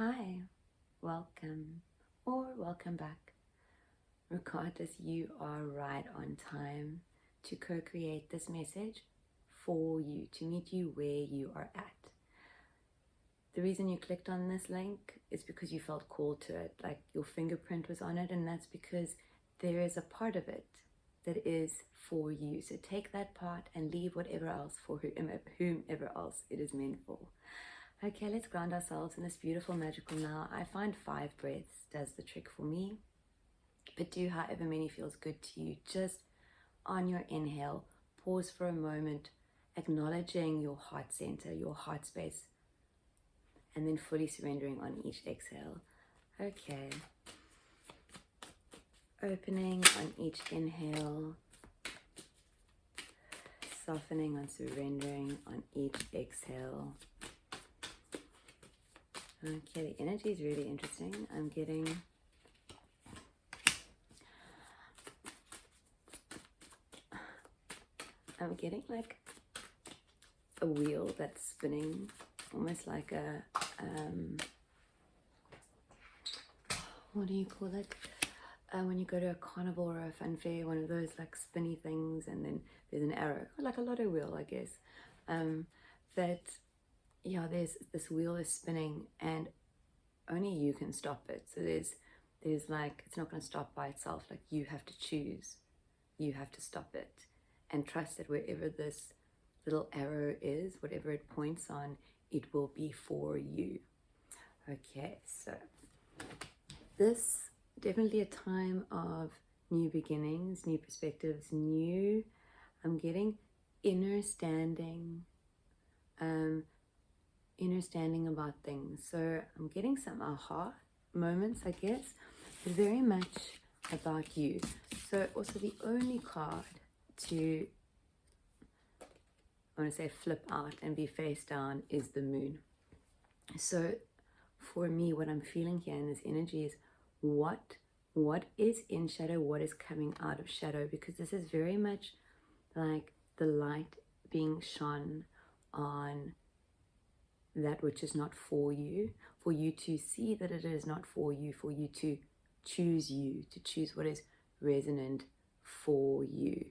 Hi, welcome or welcome back. Regardless, you are right on time to co-create this message for you, to meet you where you are at. The reason you clicked on this link is because you felt called to it, like your fingerprint was on it, and that's because there is a part of it that is for you. So take that part and leave whatever else for whomever else it is meant for. Okay, let's ground ourselves in this beautiful magical now. I find 5 breaths does the trick for me, but do however many feels good to you. Just on your inhale, pause for a moment, acknowledging your heart center, your heart space, and then fully surrendering on each exhale. Okay, opening on each inhale, softening and surrendering on each exhale. Okay, the energy is really interesting. I'm getting like a wheel that's spinning, almost like a what do you call it? When you go to a carnival or a fun fair, one of those like spinny things, and then there's an arrow, like a lotto wheel, I guess. There's this wheel is spinning, and only you can stop it. So there's like, it's not going to stop by itself. Like, you have to choose, you have to stop it, and trust that wherever this little arrow is, whatever it points on, it will be for you. Okay, so this definitely a time of new beginnings, new perspectives, I'm getting inner standing about things. So I'm getting some aha moments, I guess, but very much about you. So also the only card to, I want to say, flip out and be face down is the moon. So for me, what I'm feeling here in this energy is what is in shadow, what is coming out of shadow, because this is very much like the light being shone on that which is not for you to see that it is not for you to choose what is resonant for you.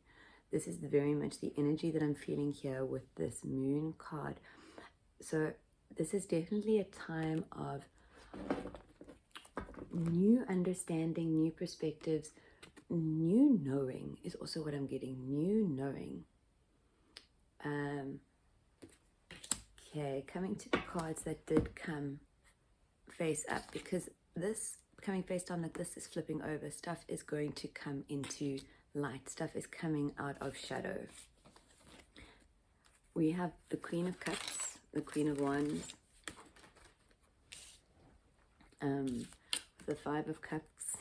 This is very much the energy that I'm feeling here with this moon card. So this is definitely a time of new understanding, new perspectives, new knowing is also what I'm getting. New knowing. Okay, coming to the cards that did come face up, because this coming face down, like this is flipping over. Stuff is going to come into light. Stuff is coming out of shadow. We have the Queen of Cups, the Queen of Wands, the Five of Cups,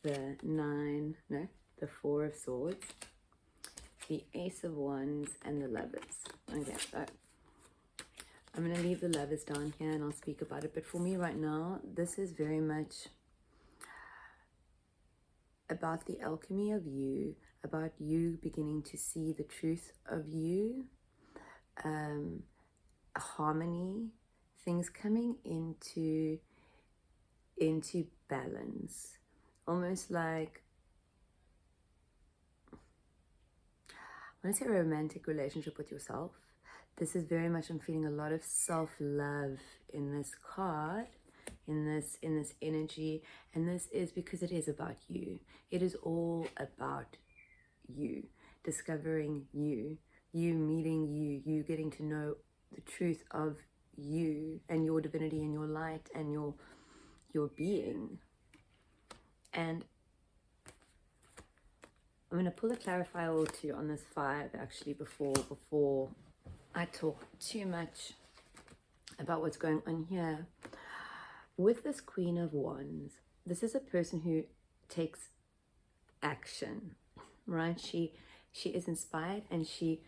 the Four of Swords, the Ace of Wands, and the Lovers. Okay, so I'm going to leave the Lovers down here and I'll speak about it. But for me right now, this is very much about the alchemy of you, about you beginning to see the truth of you, harmony, things coming into balance, almost like, I want to say, a romantic relationship with yourself. This is very much, I'm feeling a lot of self-love in this card, in this energy, and this is because it is about you. It is all about you, discovering you, you meeting you getting to know the truth of you and your divinity and your light and your being. And I'm going to pull a clarifier or two on this 5 actually before I talk too much about what's going on here. With this Queen of Wands, this is a person who takes action, right? She is inspired and she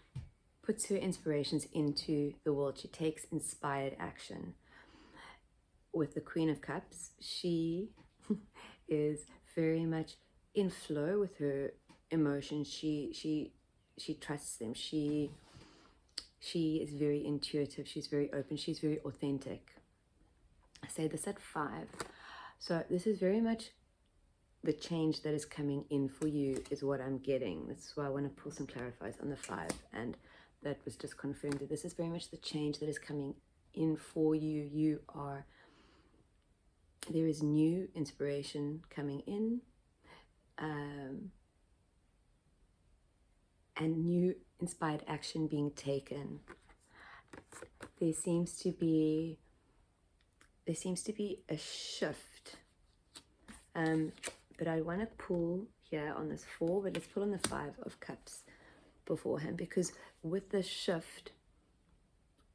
puts her inspirations into the world. She takes inspired action. With the Queen of Cups, she is very much in flow with her emotions. She trusts them. She is very intuitive. She's very open. She's very authentic. I say this at 5. So this is very much the change that is coming in for you is what I'm getting. That's why I want to pull some clarifiers on the 5, and that was just confirmed that this is very much the change that is coming in for you. There is new inspiration coming in, and new inspired action being taken. There seems to be a shift, but I want to pull here on this 4, but let's pull on the 5 of Cups beforehand, because with this shift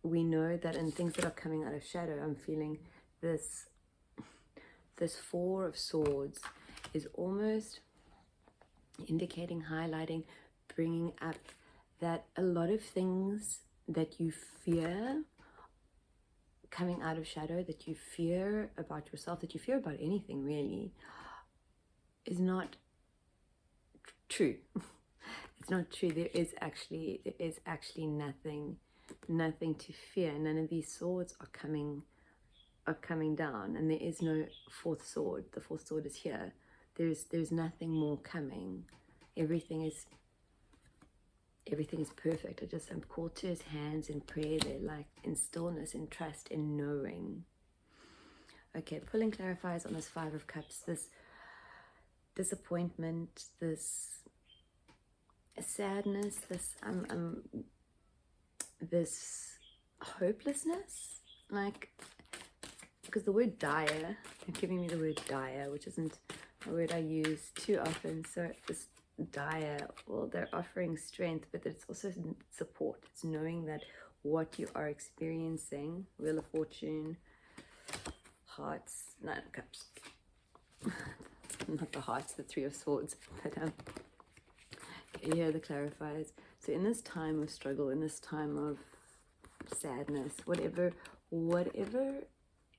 we know that in things that are coming out of shadow, I'm feeling this 4 of Swords is almost indicating, highlighting, bringing up that a lot of things that you fear coming out of shadow, that you fear about yourself, that you fear about anything really, is not true. It's not true. There is actually nothing to fear. None of these swords are coming down, and there is no 4th sword. The 4th sword is here. There's nothing more coming. Everything is perfect. I'm called to his hands in prayer. They're like in stillness, in trust, in knowing. Okay, pulling clarifiers on this 5 of Cups, this disappointment, this sadness, this hopelessness, like, because the word dire, you're giving me the word dire, which isn't a word I use too often. So this dire, well, they're offering strength, but it's also support. It's knowing that what you are experiencing, Wheel of Fortune, Hearts, 9 of Cups, not the Hearts, the 3 of Swords, but okay, here are the clarifiers. So in this time of struggle, in this time of sadness, whatever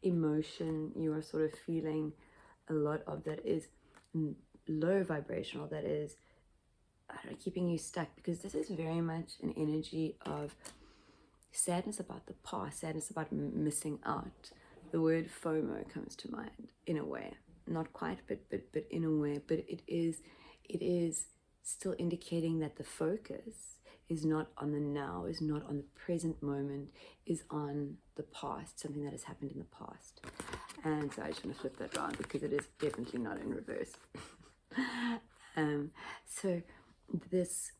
emotion you are sort of feeling a lot of that is low vibrational, that is, I don't know, keeping you stuck, because this is very much an energy of sadness about the past, sadness about missing out. The word FOMO comes to mind in a way, not quite, but in a way, but it is still indicating that the focus is not on the now, is not on the present moment, is on the past, something that has happened in the past. And so I just want to flip that around, because it is definitely not in reverse. So this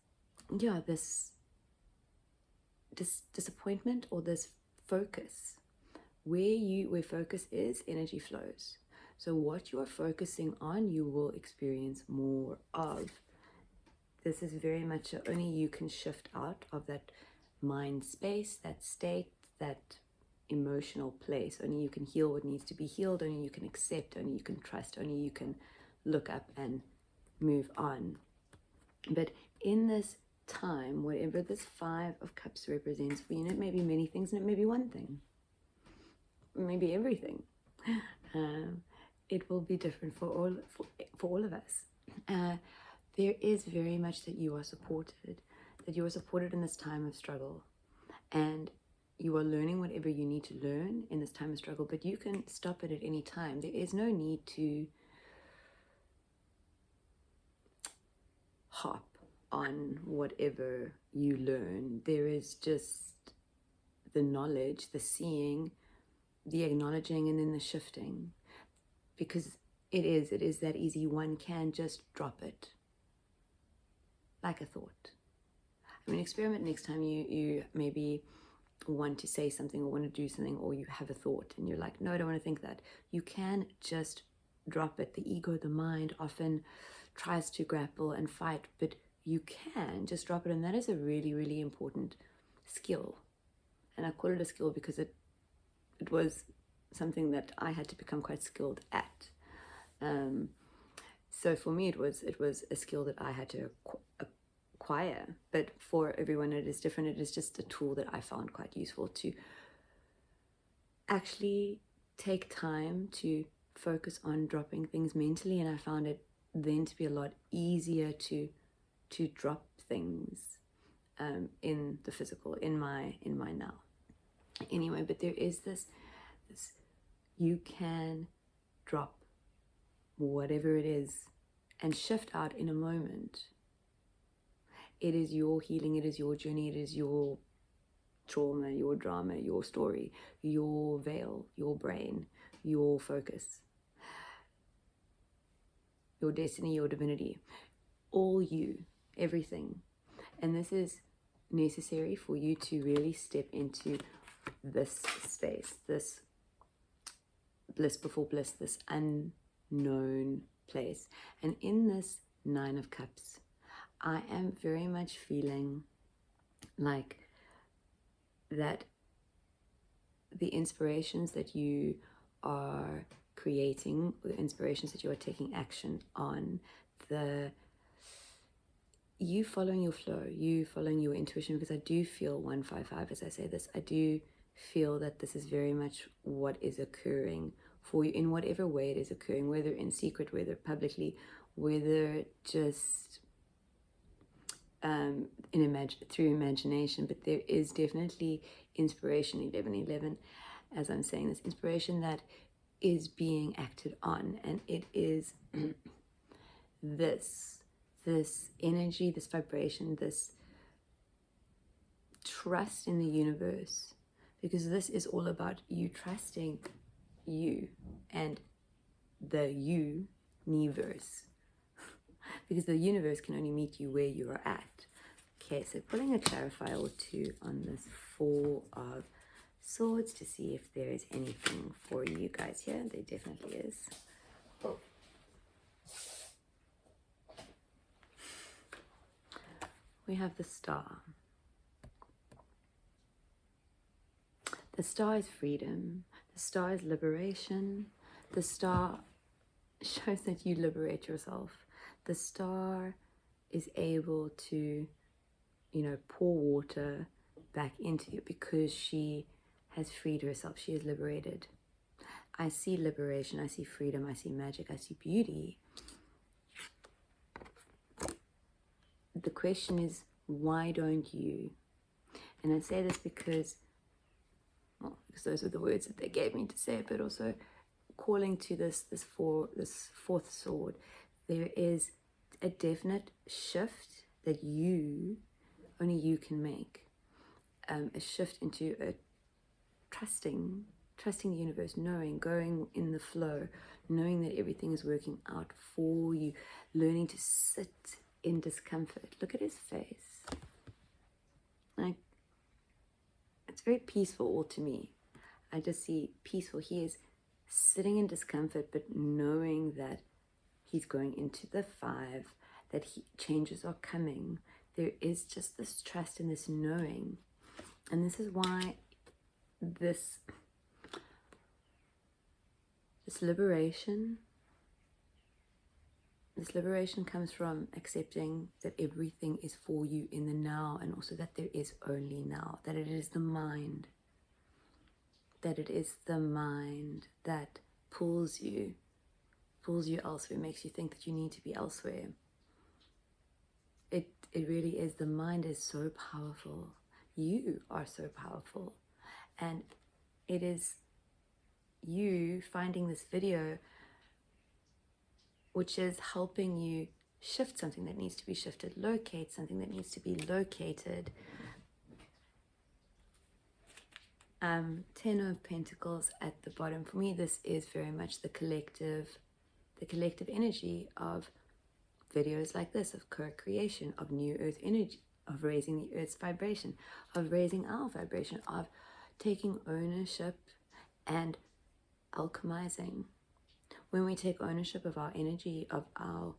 disappointment, or this focus, where focus is, energy flows. So what you are focusing on, you will experience more of. This is very much only you can shift out of that mind space, that state, that emotional place. Only you can heal what needs to be healed. Only you can accept. Only you can trust. Only you can look up and move on. But in this time, whatever this 5 of Cups represents for you, it may be many things, and it may be one thing, maybe everything. It will be different for all of us. There is very much that you are supported in this time of struggle, and you are learning whatever you need to learn in this time of struggle, but you can stop it at any time. There is no need to hop on whatever you learn. There is just the knowledge, the seeing, the acknowledging, and then the shifting, because it is that easy. One can just drop it like a thought. I mean, experiment next time you maybe want to say something or want to do something, or you have a thought and you're like, no, I don't want to think that. You can just drop it. The ego, the mind, often tries to grapple and fight, but you can just drop it, and that is a really, really important skill. And I call it a skill because it was something that I had to become quite skilled at. So for me, it was a skill that I had to acquire. But for everyone, it is different. It is just a tool that I found quite useful to actually take time to focus on dropping things mentally, and I found it then to be a lot easier to drop things in the physical, in my now. Anyway, but there is this you can drop whatever it is and shift out in a moment. It is your healing, it is your journey, it is your trauma, your drama, your story, your veil, your brain, your focus, your destiny, your divinity, all you, everything. And this is necessary for you to really step into this space, this bliss before bliss, this unknown place. And in this Nine of Cups, I am very much feeling like that the inspirations that you are creating, the inspirations that you are taking action on, you following your flow, you following your intuition, because I do feel 155 as I say this. I do feel that this is very much what is occurring for you in whatever way it is occurring, whether in secret, whether publicly, whether just through imagination. But there is definitely inspiration, 1111, as I'm saying this, inspiration that is being acted on, and it is this energy, this vibration, this trust in the universe, because this is all about you trusting you and the universe, because the universe can only meet you where you are at. Okay, so pulling a clarifier or two on this Four of Swords to see if there is anything for you guys here. There definitely is. Oh. We have the Star. The Star is freedom. The Star is liberation. The Star shows that you liberate yourself. The Star is able to, pour water back into you because she has freed herself. She is liberated. I see liberation. I see freedom. I see magic. I see beauty. The question is, why don't you? And I say this because those were the words that they gave me to say, but also calling to this fourth sword. There is a definite shift that only you can make. A shift into a trusting the universe, knowing, going in the flow, knowing that everything is working out for you, learning to sit in discomfort. Look at his face. Like, it's very peaceful all to me. I just see peaceful. He is sitting in discomfort, but knowing that he's going into the 5, that changes are coming. There is just this trust and this knowing. And this is why this liberation comes from accepting that everything is for you in the now, and also that there is only now, that it is the mind, that pulls you elsewhere, makes you think that you need to be elsewhere. It really is. The mind is so powerful. You are so powerful. And it is you finding this video which is helping you shift something that needs to be shifted, locate something that needs to be located. 10 of Pentacles at the bottom. For me, this is very much the collective energy of videos like this, of co-creation, of new earth energy, of raising the earth's vibration, of raising our vibration, of taking ownership and alchemizing. When we take ownership of our energy, of our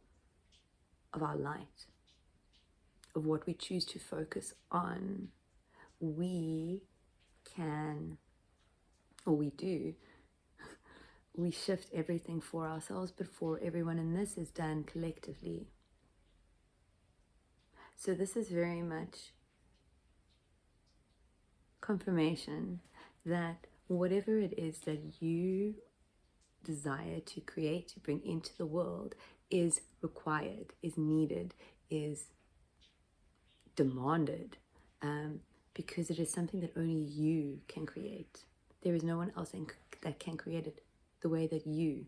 light, of what we choose to focus on, we can, or we do, we shift everything for ourselves, but for everyone, and this is done collectively. So this is very much confirmation that whatever it is that you desire to create, to bring into the world, is required, is needed, is demanded, because it is something that only you can create. There is no one else that can create it the way that you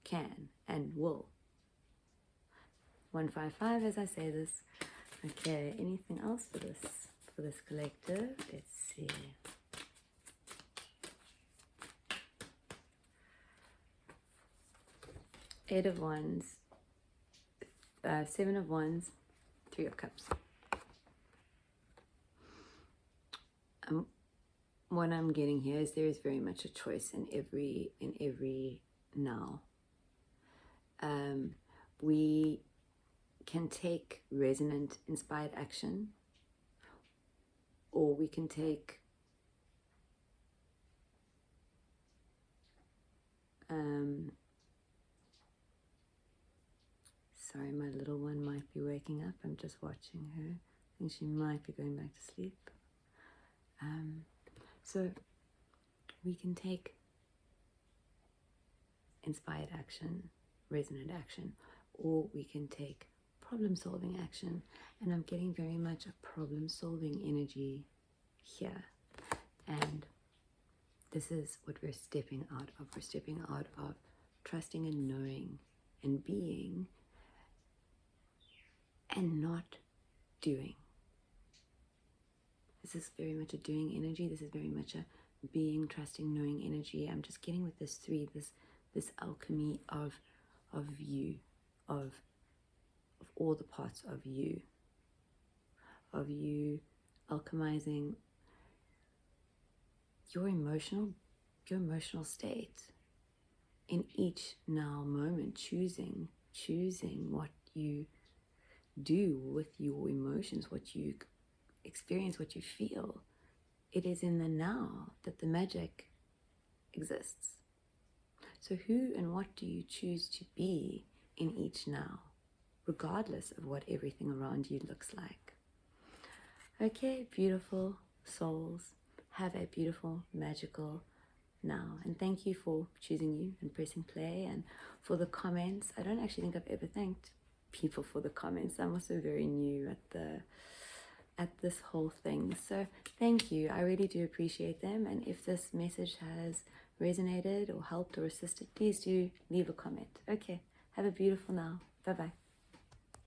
can and will. 155 as I say this. Okay, anything else for this collective? Let's see. Eight of Wands, Seven of Wands, Three of Cups. What I'm getting here is there is very much a choice in every now. We can take resonant, inspired action, or we can take sorry, my little one might be waking up. I'm just watching her. I think she might be going back to sleep. So we can take inspired action, resonant action, or we can take problem-solving action. And I'm getting very much a problem-solving energy here. And this is what we're stepping out of. We're stepping out of trusting and knowing and being and not doing. This is very much a doing energy. This is very much a being, trusting, knowing energy. I'm just getting with this three, this alchemy of you, of all the parts of you alchemizing your emotional state in each now moment, choosing what you do with your emotions, what you experience, what you feel. It is in the now that the magic exists. So who and what do you choose to be in each now, regardless of what everything around you looks like? Okay, beautiful souls, have a beautiful, magical now. And thank you for choosing you and pressing play, and for the comments. I don't actually think I've ever thanked people for the comments. I'm also very new at this whole thing, so thank you. I really do appreciate them, and if this message has resonated or helped or assisted, please do leave a comment. Okay, have a beautiful now. Bye bye.